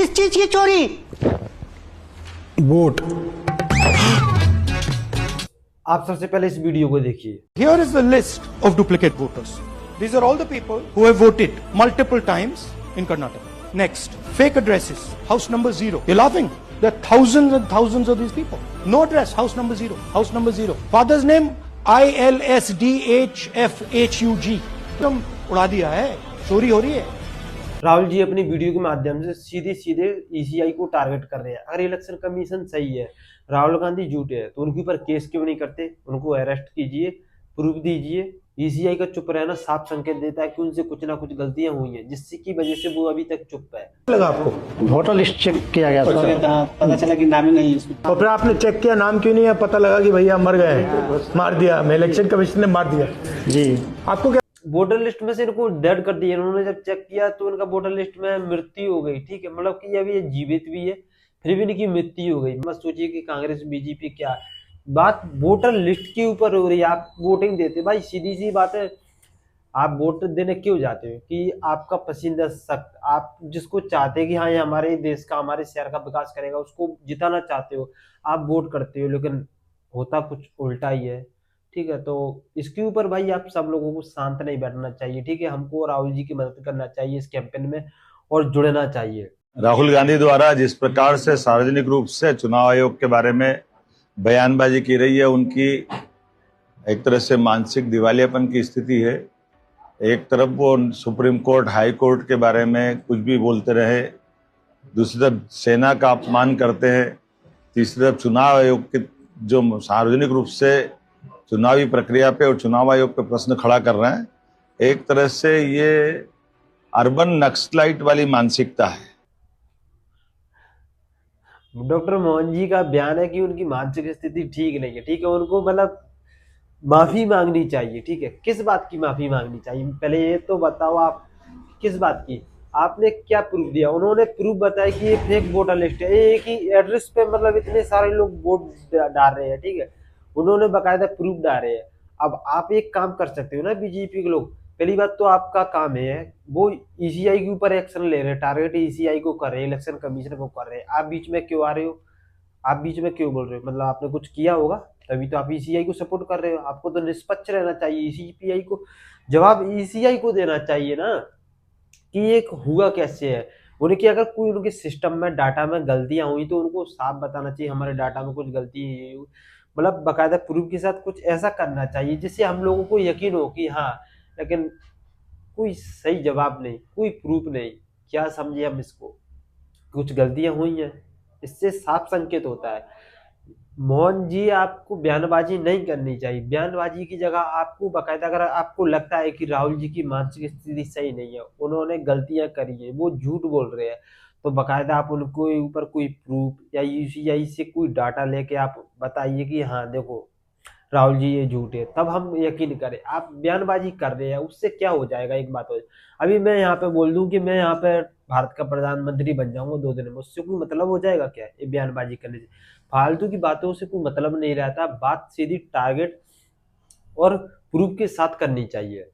किस चीज की चोरी? वोट। आप सबसे पहले इस वीडियो को देखिए। Here is the list of duplicate voters. These are all the people who have voted multiple times in Karnataka. Next, fake addresses. House number 0. You're laughing? There are thousands and thousands of these people. No address. House number 0. House number 0. Father's name ILSDHFHUG. तुम उड़ा दिया है, चोरी हो रही है। राहुल जी अपनी video के माध्यम से सीधे सीधे ईसीआई को टारगेट कर रहे हैं। अगर इलेक्शन कमीशन सही है, राहुल गांधी झूठे हैं, तो उनके ऊपर केस क्यों नहीं करते? उनको अरेस्ट कीजिए, प्रूफ दीजिए। ईसीआई का चुप रहना साफ संकेत देता है कि उनसे कुछ ना कुछ गलतियां हुई हैं, जिससे की वजह से वो अभी तक चुप है। लगा आपको वोटर लिस्ट चेक किया गया था, पता चला कि नाम ही नहीं है इसमें। और फिर आपने चेक किया, नाम क्यों नहीं है? पता लगा कि भैया मर गए हैं, मार दिया, मैं इलेक्शन कमीशन ने मार दिया जी। आपको क्या? वोटर लिस्ट में से इनको डेड कर दिया। उन्होंने जब चेक किया तो इनका वोटर लिस्ट में मृत्यु हो गई। ठीक है, मतलब कि अभी ये जीवित भी है, फिर भी इनकी मृत्यु हो गई। मत सोचिए कि कांग्रेस बीजेपी क्या, बात वोटर लिस्ट के ऊपर हो रही है। आप वोटिंग देते भाई, सीधी सी बात है। आप वोट देने क्यों जाते हो? कि आपका पसंदीदा शख्स, आप जिसको चाहते हैं कि हाँ ये हमारे देश का, हमारे शहर का विकास करेगा, उसको जिताना चाहते हो, आप वोट करते हो, लेकिन होता कुछ उल्टा ही है। ठीक है, तो इसके ऊपर भाई आप सब लोगों को शांत नहीं बैठना चाहिए। ठीक है, हमको राहुल जी की मदद करना चाहिए इस कैंपेन में और जुड़ना चाहिए। राहुल गांधी द्वारा जिस प्रकार से सार्वजनिक रूप से चुनाव आयोग के बारे में बयानबाजी की रही है, उनकी एक तरह से मानसिक दिवालियापन की स्थिति है। एक तरफ वो सुप्रीम कोर्ट, हाई कोर्ट के बारे में कुछ भी बोलते रहे, दूसरी तरफ सेना का अपमान करते हैं, तीसरी तरफ चुनाव आयोग के जो सार्वजनिक रूप से चुनावी प्रक्रिया पे और चुनाव आयोग पे प्रश्न खड़ा कर रहे हैं। एक तरह से ये अर्बन नक्सलाइट वाली मानसिकता है। डॉक्टर मोहन जी का बयान है कि उनकी मानसिक स्थिति ठीक नहीं है। ठीक है, उनको मतलब माफी मांगनी चाहिए। ठीक है, किस बात की माफी मांगनी चाहिए? पहले ये तो बताओ आप किस बात की, आपने क्या प्रूफ दिया? उन्होंने प्रूफ बताया कि ये फेक वोटर लिस्ट है, एक ही एड्रेस पे मतलब इतने सारे लोग वोट डाल रहे हैं। ठीक है, उन्होंने बाकायदा प्रूफ डाले हैं। अब आप एक काम कर सकते हो ना, बीजेपी के लोग, पहली बात तो आपका काम है वो ईसीआई के ऊपर एक्शन ले रहे हैं, टारगेट ईसीआई को कर रहे हैं, इलेक्शन कमीशन को कर रहे हैं। आप बीच में क्यों आ रहे हो? आप बीच में क्यों बोल रहे हो? मतलब आपने कुछ किया होगा तभी तो आप ईसीआई को सपोर्ट कर रहे हो। आपको तो निष्पक्ष रहना चाहिए, ईसीपीआई को जवाब ईसीआई को देना चाहिए ना कि ये हुआ कैसे है। उनकी अगर कोई उनके सिस्टम में, डाटा में गलतियां हुई तो उनको साफ बताना चाहिए, हमारे डाटा में कुछ गलती है, मतलब बाकायदा प्रूफ के साथ कुछ ऐसा करना चाहिए जिससे हम लोगों को यकीन हो कि हाँ। लेकिन कोई सही जवाब नहीं, कोई प्रूफ नहीं, क्या समझे हम इसको? कुछ गलतियां हुई हैं, इससे साफ संकेत होता है। मोहन जी, आपको बयानबाजी नहीं करनी चाहिए। बयानबाजी की जगह आपको बाकायदा, अगर आपको लगता है कि राहुल जी की मानसिक स्थिति सही नहीं है, उन्होंने गलतियां करी है, वो झूठ बोल रहे हैं, तो बाकायदा आप उनको ऊपर कोई प्रूफ या यूसीआई से कोई डाटा लेके आप बताइए कि हाँ देखो राहुल जी ये झूठ है, तब हम यकीन करें। आप बयानबाजी कर रहे हैं, उससे क्या हो जाएगा? एक बात हो जाए, अभी मैं यहाँ पे बोल दूं कि मैं यहाँ पे भारत का प्रधानमंत्री बन जाऊंगा 2 दिन में, उससे कोई मतलब हो जाएगा क्या? ये बयानबाजी करने से फालतू की बातों से कोई मतलब नहीं रहता। बात सीधी टारगेट और प्रूफ के साथ करनी चाहिए।